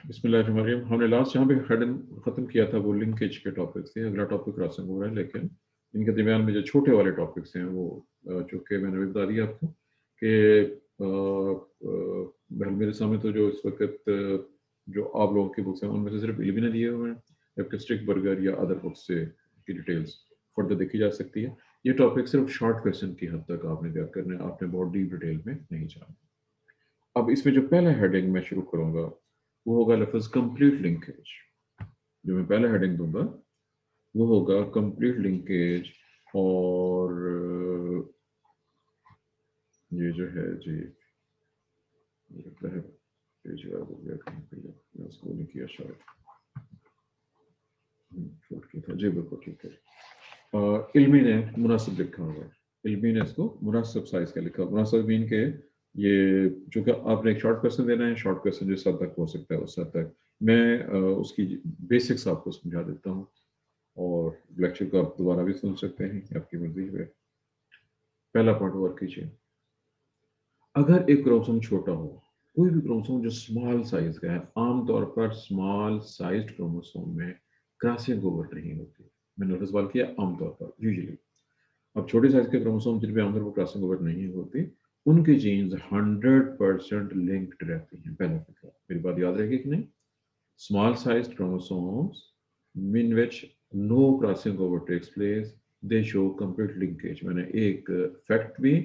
बिस्मिल्लाहिर्रहमानिर्रहीम। हमने लास्ट यहाँ पे हेडिंग ख़त्म किया था, वो लिंकेज के टॉपिक थे। अगला टॉपिक क्रॉसिंग हो रहा है, लेकिन इनके दरमियान में जो छोटे वाले टॉपिक्स हैं वो चूँकि मैंने भी बता दिया आपको कि मेरे सामने तो जो इस वक्त जो आप लोगों की बुक्स हैं उनमें से सिर्फ इल्मी ने दिए हुए हैं, जबकि स्ट्रिक बर्गर या अदर बुक्स से की डिटेल्स फर्दर देखी जा सकती है। ये टॉपिक सिर्फ शॉर्ट क्वेश्चन की हद तक आपने तैयार करना है, आपने बहुत डीप डिटेल में नहीं जाना। अब इसमें जो पहला हेडिंग मैं शुरू करूंगा वो होगा लफ्ज़ कंप्लीट लिंकेज। जो मैं पहला हेडिंग दूंगा वो होगा कंप्लीट लिंकेज। और ये जो है जी, मुझे लगता है पेज गायब हो गया कहीं पे, मैं उसको नहीं किया शायद, छोड़ किया था जी, बिल्कुल ठीक है। इल्मी ने मुनासिब लिखा हुआ है, इल्मी ने इसको मुनासिब साइज का लिखा। मुनासिब मीन के ये चूँकि आपने एक शॉर्ट क्वेश्चन देना है, शॉर्ट क्वेश्चन जिस हद तक हो सकता है उस हद तक मैं उसकी बेसिक्स आपको समझा देता हूँ, और लेक्चर को आप दोबारा भी सुन सकते हैं, आपकी मर्जी है। पहला पॉइंट वर्क कीजिए। अगर एक क्रोमोसोम छोटा हो, कोई भी क्रोमोसोम जो स्मॉल साइज का है, आमतौर पर स्मॉल साइज्ड क्रोमोसोम में क्रॉसिंग ओवर नहीं होती। मैंने नोटिस वाल किया, आमतौर पर यूजुअली। अब छोटे साइज के क्रोमोसोम जिनमें आमतौर पर क्रॉसिंग ओवर नहीं होती, उनके जीन्स 100% लिंक्ड रहती हैं। पहला फिक्र, मेरी बात याद रहेगी कि नहीं? Small sized chromosomes in which no crossing over takes place, they show complete linkage। मैंने एक फैक्ट भी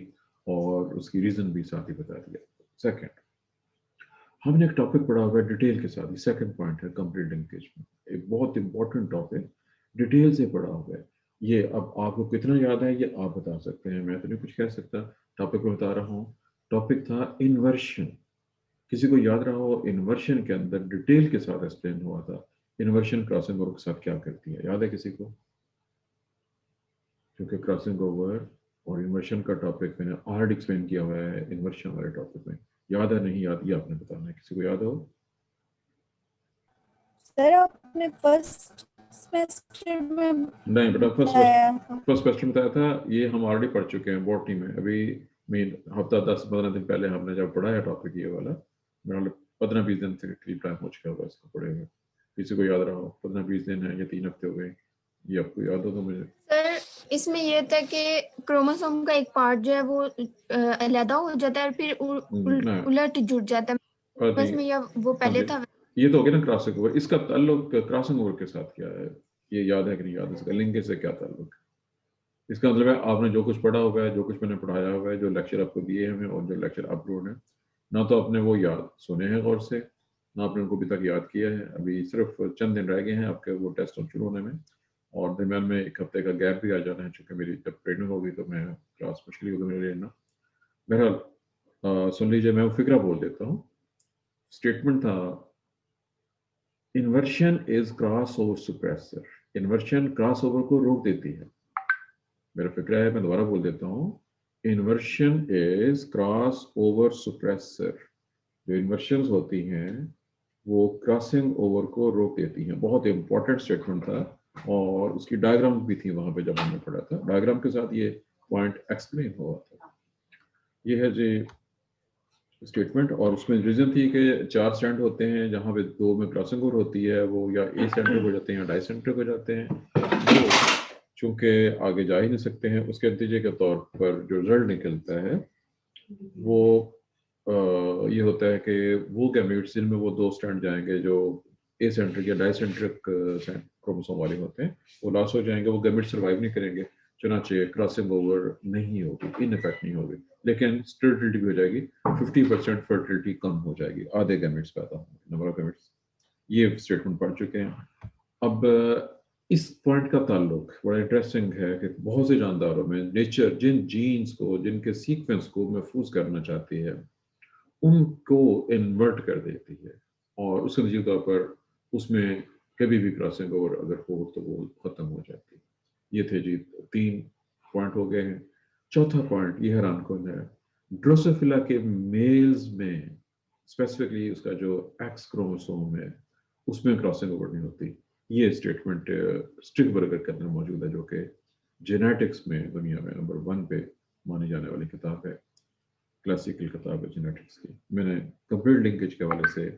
और उसकी रीजन भी साथ ही बता दिया। सेकंड, हमने एक टॉपिक पढ़ा हुआ है डिटेल के साथ ही, सेकंड पॉइंट है कंप्लीट लिंकेज में, एक बहुत इंपॉर्टेंट टॉपिक डिटेल से पढ़ा हुआ है। ये अब आपको कितना याद है ये आप बता सकते हैं, मैं तो नहीं कुछ कह सकता। टॉपिक में बता रहा हूँ, टॉपिक था इन्वर्शन। किसी को याद रहा हो, इन्वर्शन के अंदर डिटेल के साथ एक्सप्लेन हुआ था इन्वर्शन क्रॉसिंग ओवर के साथ क्या करती है। याद है किसी को? क्योंकि क्रॉसिंग ओवर और इन्वर्शन का टॉपिक मैंने ऑलरेडी एक्सप्लेन किया हुआ है इन्वर्शन वाले टॉपिक में। याद है नहीं याद, ये आपने बताना है। किसी को याद हो? सर आपने फर्स्ट सेमेस्टर में नहीं बेटा, बताया था। फर्स्ट क्वेश्चन बताया था, ये हम ऑलरेडी पढ़ चुके हैं बॉटनी में। अभी मीन हफ्ता 10-15 दिन पहले हमने जब पढ़ा है टॉपिक ये वाला, मेरा 15-20 दिन से करीब टाइम हो चुका होगा इसको पढ़े हुए। किसी को याद रहा हो? 15-20 दिन है या 3 हफ्ते हो गए, ये आपको याद हो तो मुझे। सर इसमें ये था कि क्रोमोसोम का एक पार्ट जो है वो अलग हो जाता है और फिर उलट जुड़ जाता है। बस में या वो पहले था। ये तो हो गया ना क्रॉसिंग ओवर। इसका ताल्लुक क्रॉसिंग ओवर के साथ क्या है, ये याद है कि नहीं याद? इसका लिंकेज से क्या ताल्लुक? इसका मतलब है आपने जो कुछ पढ़ा हुआ है, जो कुछ मैंने पढ़ाया हुआ है, जो लेक्चर आपको दिए हैं और जो लेक्चर अपलोड है, ना तो आपने वो याद सुने हैं गौर से, ना आपने उनको अभी तक याद किया है। अभी सिर्फ चंद दिन रह गए हैं आपके वो टेस्ट शुरू होने में, और दरम्यान में एक हफ्ते का गैप भी आ जाना है, चूँकि मेरी जब ट्रेनिंग होगी तो मैं क्लास मुश्किल होगी मेरे लेना। बहरहाल सुन लीजिए, मैं वो फिक्रा बोल देता हूँ। स्टेटमेंट था, inversion is cross over suppressor. Inversion cross over को रोक देती है। मेरा फिक्रा है, मैं दोबारा बोल देता हूँ, inversion is cross over suppressor. जो इन्वर्शंस होती हैं वो क्रॉसिंग ओवर को रोक देती हैं। बहुत इंपॉर्टेंट स्टेटमेंट था, और उसकी डायग्राम भी थी वहां पे जब हमने पढ़ा था। डायग्राम के साथ ये पॉइंट एक्सप्लेन हुआ था। ये है जी स्टेटमेंट, और उसमें रीजन थी कि 4 स्टैंड होते हैं जहाँ पे 2 में क्रॉसिंग ओवर होती है, वो या ए सेंट्रिक हो जाते हैं या डाई सेंट्रिक हो जाते हैं। वो चूंकि आगे जा ही नहीं सकते हैं, उसके नतीजे के तौर पर जो रिजल्ट निकलता है वो ये होता है कि वो गैमेट्स जिनमें वो 2 स्टैंड जाएंगे जो ए सेंट्रिक या डाई सेंट्रिक क्रोमोसोम वाले होते हैं, वो लॉस हो जाएंगे, वो गैमेट सर्वाइव नहीं करेंगे, चुनाचे क्रॉसिंग ओवर नहीं होगी, इन इफेक्ट नहीं होगी, लेकिन स्टेरिलिटी भी हो जाएगी। 50% फर्टिलिटी कम हो जाएगी, आधे गैमेट्स पैदा होंगे, नंबर ऑफ गैमेट्स। ये स्टेटमेंट पढ़ चुके हैं। अब इस पॉइंट का ताल्लुक बड़ा इंटरेस्टिंग है कि बहुत से जानदारों में नेचर जिन जीन्स को, जिनके सीक्वेंस को महफूज करना चाहती है, उनको इन्वर्ट कर देती है, और उसके नतीजे तौर पर उसमें कभी भी क्रॉसिंग ओवर अगर हो तो वो खत्म हो जाती है। ये थे जी 3 पॉइंट हो गए हैं। चौथा पॉइंट ये हैरान कौन है, ड्रोसोफिला के मेल्स में स्पेसिफिकली उसका जो एक्स क्रोमोसोम है उसमें क्रॉसिंग ओवर नहीं होती। ये स्टेटमेंट स्ट्रिक बर्गर के अंदर मौजूद है, जो कि जेनेटिक्स में दुनिया में नंबर 1 पे मानी जाने वाली किताब है, क्लासिकल किताब है जेनेटिक्स की। मैंने कंप्लीट लिंकेज के हवाले से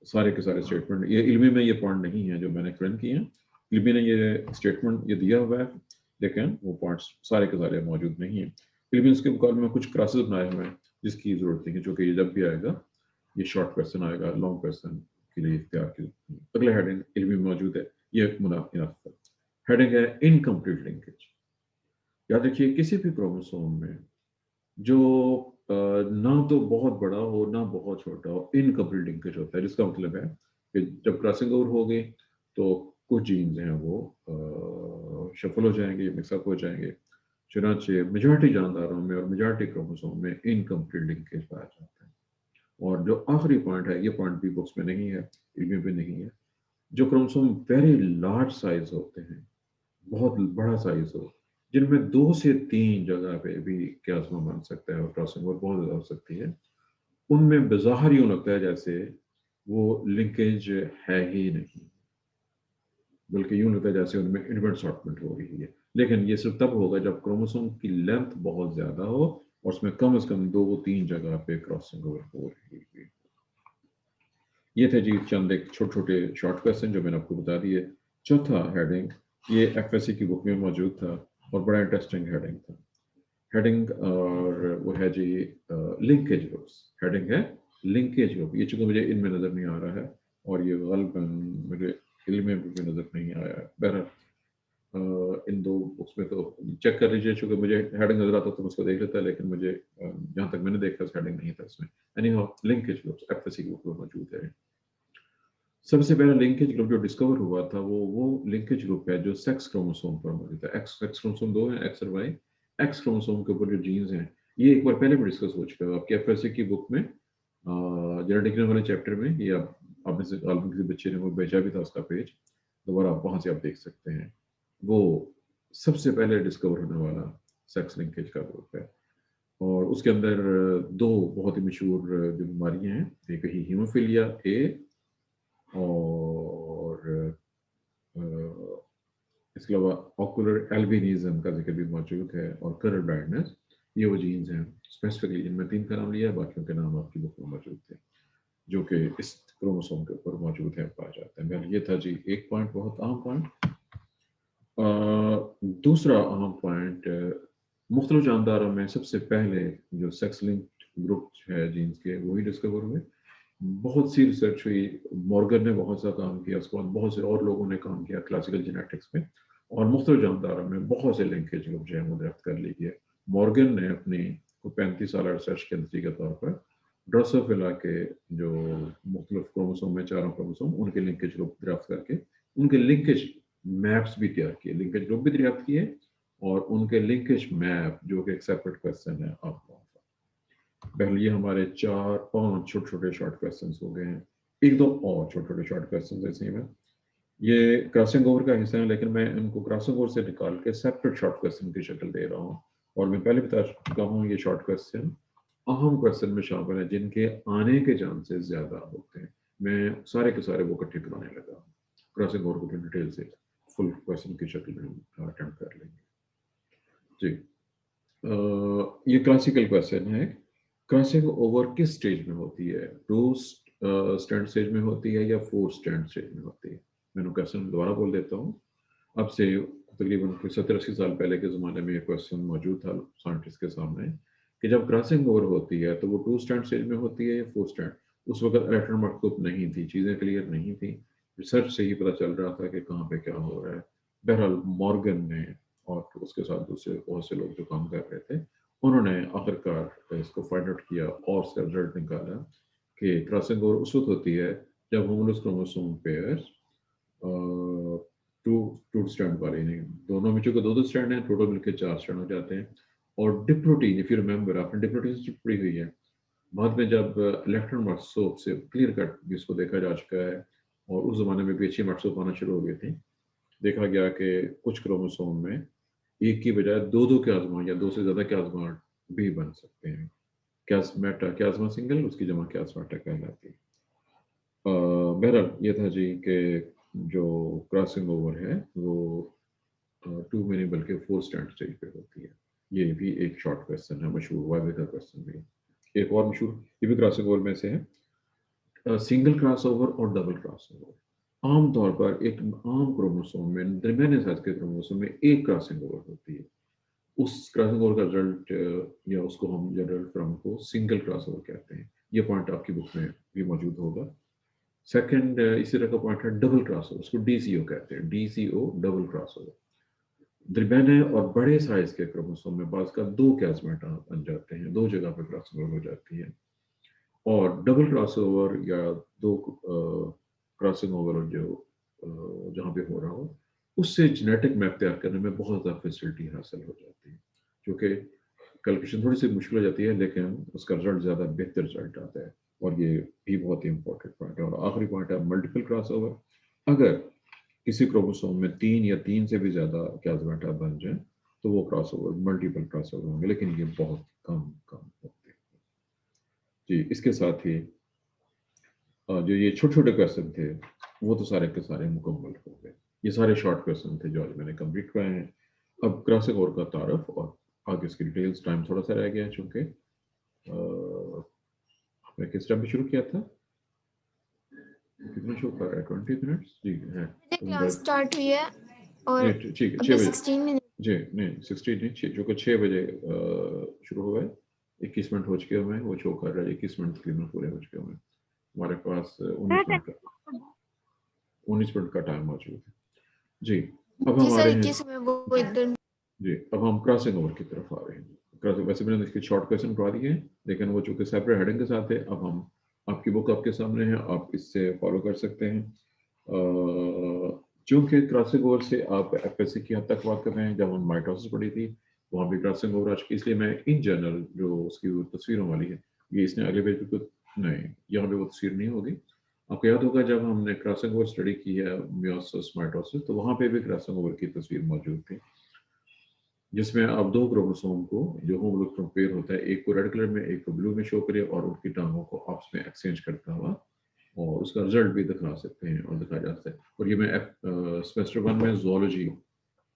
सारे के सारे स्टेटमेंट, ये इल्मी में ये पॉइंट नहीं है जो मैंने एक्सप्लेन किए हैं, इल्मी ने ये स्टेटमेंट ये दिया हुआ है, लेकिन वो पॉइंट्स सारे के सारे मौजूद नहीं है। इल्मी इसके मुकाबले में कुछ क्लासेस बनाए हुए हैं जिसकी ज़रूरत नहीं है, जो कि ये जब भी आएगा ये शॉर्ट क्वेश्चन आएगा, लॉन्ग क्वेश्चन के लिए इख्तियार की। अगला हेडिंग इल्मी में मौजूद है, ये मुनाफिक हेडिंग है इनकम्प्लीट लिंकेज। याद रखिए किसी भी क्रोमोसोम में जो ना तो बहुत बड़ा हो ना बहुत छोटा हो, इनकम्प्लीट लिंकेज होता है, जिसका मतलब है कि जब क्रॉसिंग ओवर होगी तो कुछ जीन्स हैं वो शफल हो जाएंगे, मिक्सअप हो जाएंगे। चुनांचे मेजॉरिटी जानदारों में और मेजॉरिटी क्रोमोसोम में इनकम्प्लीट लिंकेज पाया जाता है। और जो आखिरी पॉइंट है, ये पॉइंट भी बुक्स में नहीं है, इल्मी में नहीं है, जो क्रोमोसोम वेरी लार्ज साइज होते हैं, बहुत बड़ा साइज हो, जिनमें 2 से 3 जगह पे भी क्यास्मा बन सकता है और क्रॉसिंग ओवर बहुत ज़्यादा हो सकती है, उनमें बेज़ाहिर यूँ लगता है जैसे वो लिंकेज है ही नहीं, बल्कि यूँ लगता है जैसे उनमें इनवर्ट सॉर्टमेंट हो रही है। लेकिन ये सिर्फ तब होगा जब क्रोमोसोम की लेंथ बहुत ज़्यादा हो और उसमें कम से कम 2-3 जगह पे क्रॉसिंग ओवर हो रही है। ये थे जी चंद एक छोटे-छोटे शॉर्ट क्वेश्चन जो मैंने आपको बता दिए। चौथा हेडिंग ये एफएससी की बुक में मौजूद था और बड़ा इंटरेस्टिंग हेडिंग था। हेडिंग और वो है जी लिंकेज ग्रुप्स। हेडिंग है लिंकेज ग्रुप। ये चूंकि मुझे इनमें नज़र नहीं आ रहा है और ये गलबन मुझे इल्म में भी नज़र नहीं आया है। बहरहाल इन दो बुक्स में तो चेक कर लीजिए, चूंकि मुझे हेडिंग नज़र आता तो मैं उसको देख लेता, लेकिन मुझे जहाँ तक मैंने देखा हेडिंग नहीं था इसमें। एनीहाउ लिंकेज ग्रुप्स एफएससी की बुक में मौजूद है। सबसे पहला लिंकेज ग्रुप जो डिस्कवर हुआ था वो लिंकेज ग्रुप है जो सेक्स क्रोमोसोम पर मौजूद है। सेक्स क्रोमोसोम 2 है, एक्स और वाई। एक्स क्रोमोसोम के ऊपर जो जीन्स हैं, ये एक बार पहले भी डिस्कस हो चुका है आपके एफएससी की बुक में, जेनेटिक वाले चैप्टर में। ये आप में से किसी बच्चे ने वो भेजा भी था उसका पेज, दोबारा वहाँ से आप देख सकते हैं। वो सबसे पहले डिस्कवर होने वाला सेक्स लिंकेज का ग्रुप है और उसके अंदर 2 बहुत ही मशहूर जो बीमारियाँ हैं, एक ही हीमोफीलिया ए और इसके अलावा ऑकुलर एल्बिनिज्म का जिक्र भी मौजूद है और कलर ब्लाइंडनेस। ये वो जीन्स हैं स्पेसिफिकली, इनमें 3 का नाम लिया है, बाकियों के नाम आपकी बुक में मौजूद थे, जो कि इस क्रोमोसोम के ऊपर मौजूद है, पाया जाता है। ये था जी एक पॉइंट, बहुत अहम पॉइंट। दूसरा अहम पॉइंट, मुख्तलिफ जानदारों में सबसे पहले जो सेक्स लिंक्ड ग्रुप है जीन्स के, वही डिस्कवर हुए। बहुत सी रिसर्च हुई, मॉर्गन ने बहुत सा काम किया, उसके बाद बहुत से और लोगों ने काम किया क्लासिकल जेनेटिक्स में, और मुख्तलिफ जानदारों में बहुत से लिंकेज ग्रुप जो है वो दरियाफ्त कर ली है। मॉर्गन ने अपनी 35 साल रिसर्च के नतीजे के तौर पर ड्रोसोफिला के जो मुख्तलिफ क्रोमोसोम में, 4 क्रोमोसोम, उनके लिंकेज ग्रुप दरियाफ्त करके उनके लिंकेज मैप्स भी तैयार किए, लिंकेज ग्रुप भी दरियाफ्त किए और उनके लिंकेज मैप, जो कि एक सेपरेट क्वेश्चन है आपको। पहले ये हमारे 4-5 छोटे-छोटे शॉर्ट क्वेश्चंस हो गए हैं। 1-2 और छोटे-छोटे शॉर्ट क्वेश्चंस ऐसे ही में ये क्रॉसिंग ओवर का हिस्सा है, लेकिन मैं इनको क्रॉसिंग ओवर से निकाल के सेपरेट शॉर्ट क्वेश्चन की शक्ल दे रहा हूँ। और मैं पहले बता चुका हूँ ये शॉर्ट क्वेश्चन अहम क्वेश्चन में शामिल है जिनके आने के चांसेस ज्यादा होते हैं। मैं सारे के सारे वो इकट्ठे कराने लगा हूँ। क्रॉसिंग ओवर को डिटेल से फुल क्वेश्चन की शक्ल में अटेम्प्ट कर लेंगे जी। ये क्लासिकल क्वेश्चन है, क्रॉसिंग ओवर किस स्टेज में होती है? 2 स्टैंड स्टेज में होती है या 4 स्टैंड स्टेज में होती है? मैंने क्वेश्चन दोबारा बोल देता हूँ। अब से तकरीबन 70-80 साल पहले के ज़माने में ये क्वेश्चन मौजूद था साइंटिस्ट के सामने कि जब क्रॉसिंग ओवर होती है तो वो 2 स्टैंड स्टेज में होती है या 4 स्टैंड? उस वक्त इलेक्ट्रॉन माइक्रोस्कोप नहीं थी, चीज़ें क्लियर नहीं थी, रिसर्च से ही पता चल रहा था कि कहाँ पे क्या हो रहा है। बहरहाल मॉर्गन ने और उसके साथ दूसरे बहुत से लोग जो काम कर रहे थे, उन्होंने आखिरकार इसको फाइंड आउट किया और उसका रिजल्ट निकाला कि क्रॉसिंग ओवर उस वक्त होती है जब homologous chromosome pairs two stand वाले नहीं, दोनों में चूंकि 2-2 स्टैंड हैं, टोटल मिलकर 4 स्टैंड हो जाते हैं। और डिप्लोटीन, इफ यू रिमेंबर, आपने डिप्लोटीन पढ़ी हुई है, बाद में जब इलेक्ट्रॉन माइक्रोस्कोप से क्लियर कट भी इसको देखा जा चुका है और उस जमाने में भी अच्छी माइक्रोस्कोप आना शुरू हो गए थे, देखा गया कि कुछ क्रोमोसोम में एक की बजाय 2-2 क्यास्मा या 2 से ज्यादा क्यास्मा भी बन सकते हैं। क्यास्मेटा, क्यास्मा सिंगल, उसकी जमा क्यास्मेटा कहलाती है। बहरहाल ये था जी कि जो क्रॉसिंग ओवर है वो 2 में नहीं बल्कि 4 स्टैंड स्टेज पे होती है। ये भी एक शॉर्ट क्वेश्चन है, मशहूर वाइवे का क्वेश्चन भी। एक और मशहूर, ये भी क्रॉसिंग ओवर में से है। सिंगल क्रॉसओवर और डबल क्रॉसओवर। आमतौर पर एक आम क्रोमोसोम में, दरमियाने साइज के क्रोमोसोम में एक क्रॉसिंग ओवर होती है। उस क्रॉसिंग ओवर का रिजल्ट या उसको हम जनरल टर्म को सिंगल क्रॉसओवर कहते हैं। ये पॉइंट आपकी बुक में भी मौजूद होगा। सेकंड इसी तरह का पॉइंट है डबल क्रॉसओवर, उसको डीसीओ कहते हैं, डीसीओ डबल क्रॉसओवर। दरमियाने और बड़े साइज के क्रोमोसोम में बाज का दो कैस्मेटा बन जाते हैं, दो जगह पे क्रॉसिंग ओवर हो जाती है। और डबल क्रॉसओवर या दो क्रॉसिंग ओवर जो जहाँ पे हो रहा हो, उससे जेनेटिक मैप तैयार करने में बहुत ज़्यादा फैसिलिटी हासिल हो जाती है, जो कि कैलकुलेशन थोड़ी सी मुश्किल हो जाती है, लेकिन उसका रिजल्ट ज़्यादा बेहतर रिजल्ट आता है। और ये भी बहुत ही इंपॉर्टेंट पॉइंट है। और आखिरी पॉइंट है मल्टीपल क्रॉसओवर। अगर किसी क्रोमोसोम में 3 या 3 से भी ज़्यादा कैस्मेटा बन जाए तो वो क्रॉसओवर मल्टीपल क्रॉसओवर होंगे, लेकिन ये बहुत कम होते हैं। जी, इसके साथ ही जो ये छोटे छोटे क्वेश्चन थे वो तो सारे के सारे मुकम्मल हो गए। ये सारे शॉर्ट क्वेश्चन थे जो आज मैंने कंप्लीट कराए हैं। अब क्रॉसिंग ओवर का तारफ और आगे इसकी डिटेल्स, टाइम थोड़ा सा रह गया है चूँकि हमने किस टाइम पे शुरू किया था, कितना शो कर रहा है, 20 मिनट्स जी है। क्लास स्टार्ट हुई है और नहीं ठीक है, 6 अभी बजे 16 मिनट जी, नहीं 16 नहीं, जो कि 6 बजे शुरू हुआ है। 21 मिनट हो चुके हुए हैं, वो शो कर रहा है 21 मिनट तकरीबन पूरे हो चुके हुए हैं। हमारे पास 19 मिनट का टाइम मौजूद है। जी, अब हम आ रहे हैं वो इधर जी, अब हम क्रॉसिंग ओवर की तरफ आ रहे हैं। क्रॉसिंग, वैसे मैंने इसके शॉर्ट क्वेश्चन करवा दिए हैं, लेकिन वो चूंकि सेपरेट हेडिंग के साथ है, अब हम आपकी बुक आपके सामने है, आप इससे फॉलो कर सकते हैं। चूंकि क्रॉसिंग ओवर से आप एफएससी की हद तक बात कर रहे हैं, जब हम माइटोसिस पढ़ी थी वहाँ भी क्रॉसिंग ओवर आ चुकी, इसलिए मैं इन जनरल जो उसकी तस्वीरों वाली है, ये इसने अगले पेज पे नहीं, यहाँ पे वो तस्वीर नहीं होगी। आपको याद होगा जब हमने क्रॉसिंग ओवर स्टडी की है मियोसिस माइटोसिस, तो वहाँ पे भी क्रॉसिंग ओवर की तस्वीर मौजूद थी, जिसमें आप दो क्रोमोसोम को जो होमोलॉग पेयर होता है, एक को रेड कलर में एक को ब्लू में शो करिए और उनकी टांगों को आपस में एक्सचेंज करता हुआ, और उसका रिजल्ट भी दिखा सकते हैं और दिखाया जा सकता है। और ये मैं सेमेस्टर 1 में ज़ूलॉजी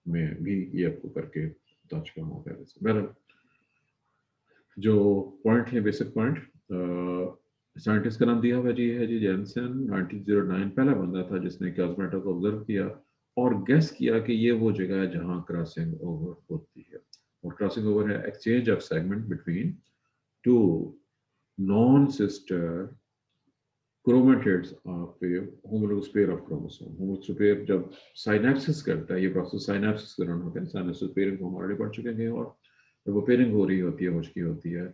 में भी ये आपको करके बता चुका हूँ पहले से। बहरहाल जो पॉइंट है, बेसिक पॉइंट, साइंटिस्ट का नाम दिया हुआ जी है जी जेनसन। 1909 पहला बंदा था जिसने कैस्मेटा को ऑब्जर्व किया और गेस किया कि ये वो जगह है जहाँ क्रॉसिंग ओवर होती है। और क्रॉसिंग ओवर है exchange of segment between two non sister chromatids of A homologous pair of chromosome. Homologous pair जब साइनेप्सिस करता है, ये प्रोसेस साइनेप्सिस के दौरान होता है। साइनेप्सिस पेयरिंग को हम ऑलरेडी पढ़ चुके हैं, और जब वो पेयरिंग हो रही होती है, हो चुकी होती है,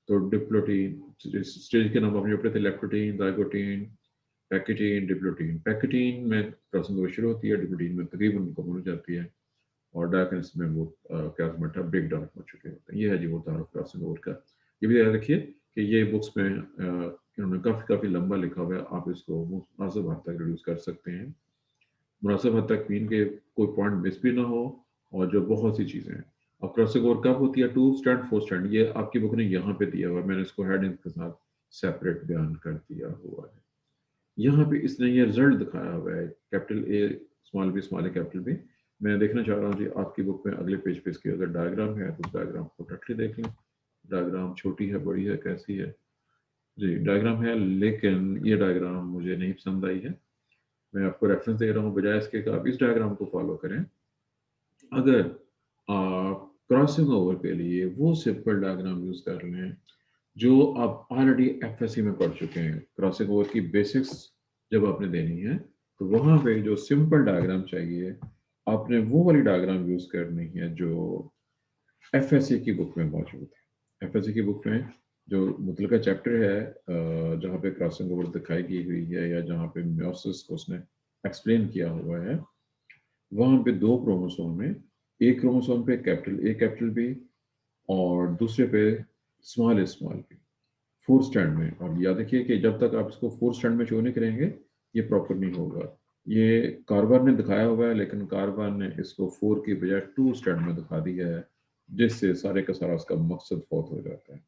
तो डिप्लोटीन स्टेज के नाम अपने थे, leptotene, zygotene, pachytene, diplotene. Pachytene में क्रॉसिंग ओवर शुरू होती है, डिप्लोटीन में तकरीबन मुकम्मल हो जाती है, और डायकेंस में वो कैस्मेटा ब्रेक डाउन हो चुके होते हैं। ये है जी वो तारुफ क्रॉसिंग ओवर का। ये भी याद रखिए कि ये बुक्स में इन्होंने काफ़ी लंबा लिखा हुआ है, आप इसको मुनासिब हद तक रिड्यूस कर सकते हैं, मुनासिब हद तक मीन के कोई पॉइंट मिस भी ना हो, और जो बहुत सी चीज़ें हैं। अब क्रॉसिंग ओवर कब होती है, 2 स्टैंड 4 स्टैंड, ये आपकी बुक ने यहाँ पे दिया हुआ है, मैंने इसको हेडिंग के साथ सेपरेट बयान कर दिया हुआ है। यहाँ पे इसने ये रिजल्ट दिखाया हुआ है, capital A small B small A capital B. मैं देखना चाह रहा हूँ जी आपकी बुक में अगले पेज पे इसकी अगर डायग्राम है तो डायग्राम को डटली देख लें। डायग्राम छोटी है, बड़ी है, कैसी है जी? डायग्राम है, लेकिन ये डायग्राम मुझे नहीं पसंद आई है। मैं आपको रेफरेंस दे रहा हूँ, बजाय इसके कि आप इस डायग्राम को फॉलो करें। अगर आप क्रॉसिंग ओवर के लिए वो सिंपल डायग्राम यूज कर लें जो आप ऑलरेडी एफएससी में पढ़ चुके हैं, क्रॉसिंग ओवर की बेसिक्स जब आपने देनी है, तो वहाँ पे जो सिंपल डायग्राम चाहिए, आपने वो वाली डायग्राम यूज करनी है जो एफएससी की बुक में मौजूद है। एफएससी की बुक में जो मुतलका चैप्टर है जहाँ पे क्रॉसिंग ओवर दिखाई की हुई है, या जहाँ पे मियोसिस को उसने एक्सप्लेन किया हुआ है, वहाँ पे दो क्रोमोसोम में, एक क्रोमोसोम पे कैपिटल ए कैपिटल बी और दूसरे पे स्मॉल बी, 4 स्टैंड में। और याद रखिए कि जब तक आप इसको 4 स्टैंड में शो नहीं करेंगे ये प्रॉपर नहीं होगा। ये कार्बन ने दिखाया हुआ है, लेकिन कार्बन ने इसको 4 की बजाय 2 स्टैंड में दिखा दिया है, जिससे सारे का सारा उसका मकसद फौत हो जाता है।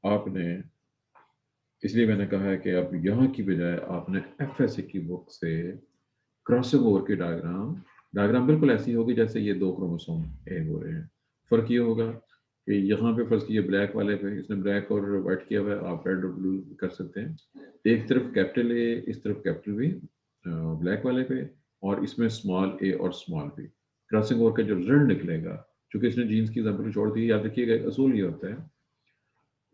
आपने, इसलिए मैंने कहा है कि आप यहाँ की बजाय आपने एफएससी की बुक से क्रॉसिंग ओवर की डायग्राम बिल्कुल ऐसी होगी जैसे ये दो क्रोमोसोम ए हो रहे हैं। फर्क ये होगा कि यहाँ पे फर्स्ट ये ब्लैक वाले पे इसने ब्लैक और वाइट किया हुआ है, आप रेड और ब्लू कर सकते हैं। एक तरफ कैपिटल ए, इस तरफ कैपिटल बी ब्लैक वाले पे, और इसमें स्मॉल ए और स्मॉल बी। क्रॉसिंग ओवर का जो रिजल्ट निकलेगा, चूंकि इसने जीन्स की एग्जाम्पल छोड़ दी, याद रखिएगा असूल ये होता है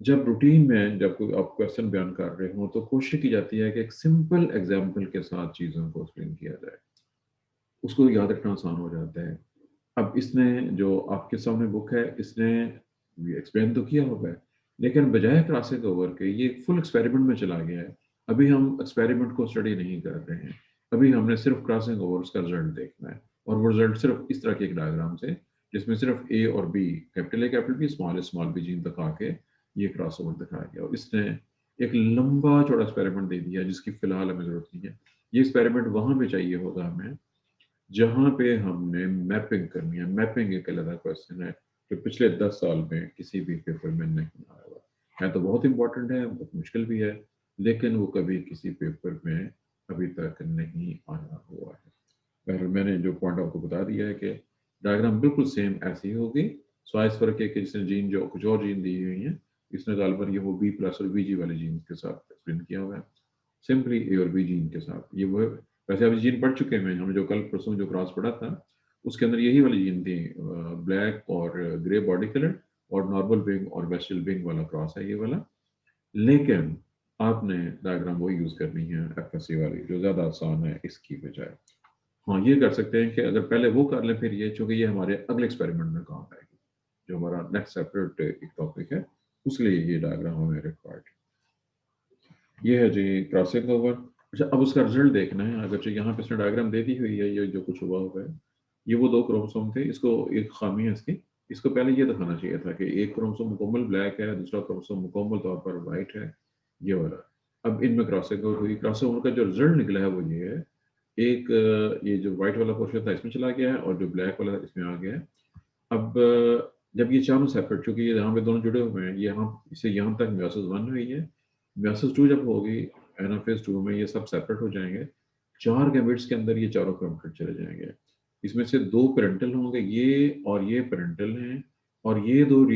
जब रूटीन में जब कोई आप क्वेश्चन बयान कर रहे हो तो कोशिश की जाती है कि एक सिंपल एग्जाम्पल के साथ चीज़ों को एक्सप्लेन किया जाए, उसको याद रखना आसान हो जाता है। अब इसने जो आपके सामने बुक है इसने एक्सप्लेन तो किया होगा, लेकिन बजाय क्रॉसिंग ओवर के ये फुल एक्सपेरिमेंट में चला गया है। अभी हम एक्सपेरिमेंट को स्टडी नहीं कर रहे हैं, अभी हमने सिर्फ क्रॉसिंग ओवर का रिजल्ट देखना है, और वो रिजल्ट सिर्फ इस तरह के एक डायग्राम से, जिसमें सिर्फ ए और B, capital A capital B small B gene दिखा के ये क्रॉस ओवर दिखाया गया। और इसने एक लंबा चौड़ा एक्सपेरिमेंट दे दिया जिसकी फिलहाल हमें जरूरत नहीं है। ये एक्सपेरिमेंट वहां पे चाहिए होगा हमें जहाँ पे हमने मैपिंग करनी है। मैपिंग एक अलग क्वेश्चन है जो पिछले 10 साल में किसी भी पेपर में नहीं आया हुआ है, तो बहुत इंपॉर्टेंट है, बहुत मुश्किल भी है, लेकिन वो कभी किसी पेपर में अभी तक नहीं आया हुआ है। पर मैंने जो पॉइंट आपको बता दिया है कि डायग्राम बिल्कुल सेम ऐसी होगी, स्वाइस फर्क है कि इसने जीन जो कुछ और जीन दी हुई है, इसने गालवर ये वो बी प्लस और बी जी वाले जीन के साथ एक्सप्लेन किया हुआ है, सिंपली ए और बी जीन के साथ। ये वो वैसे अभी जीन पढ़ चुके हैं, हम जो कल परसों जो क्रॉस पढ़ा था उसके अंदर यही वाली जीन थी, ब्लैक और ग्रे बॉडी कलर और नॉर्मल विंग और वेस्टल विंग वाला क्रॉस है ये वाला। लेकिन आपने डायग्राम वो यूज करनी है एफएससी वाली जो ज्यादा आसान है इसकी बजाय। हाँ ये कर सकते हैं कि अगर पहले वो कर लें फिर ये, चूंकि ये हमारे अगले एक्सपेरिमेंट में काम आएगी, जो हमारा नेक्स्ट सेपरेट एक टॉपिक है, उसलिए ये डायग्राम हमें रिक्वायर्ड है। ये है जी क्रॉसिंग ओवर। अच्छा अब उसका रिजल्ट देखना है। अगर जो यहाँ पे इसने डायग्राम दे दी हुई है, ये जो कुछ हुआ हुआ है, ये वो दो क्रोमोसोम थे, इसको एक खामी है इसको पहले ये दिखाना चाहिए था कि एक क्रोमोसोम मुकम्मल ब्लैक है, दूसरा क्रोमोसोम मुकम्मल तौर पर वाइट है, ये वाला। अब इनमें क्रॉसिंग ओवर हुई, क्रॉसिंग ओवर का जो रिजल्ट निकला है वो ये है, एक ये जो व्हाइट वाला पोर्शन था इसमें चला गया है और जो ब्लैक वाला इसमें आ गया है। अब जब ये चारों सेपरेट, चूंकि ये यहाँ पे दोनों जुड़े हुए हैं, यहाँ इसे यहाँ तक म्योसिस 1 हुई है, म्योसिस 2 जब होगी एनाफेज 2 में ये सब सेपरेट हो जाएंगे, 4 गैमेट्स के अंदर ये चारों क्रोमेटिड चले जाएंगे। इसमें से 2 पेरेंटल होंगे, ये और ये पेरेंटल हैं, और ये 2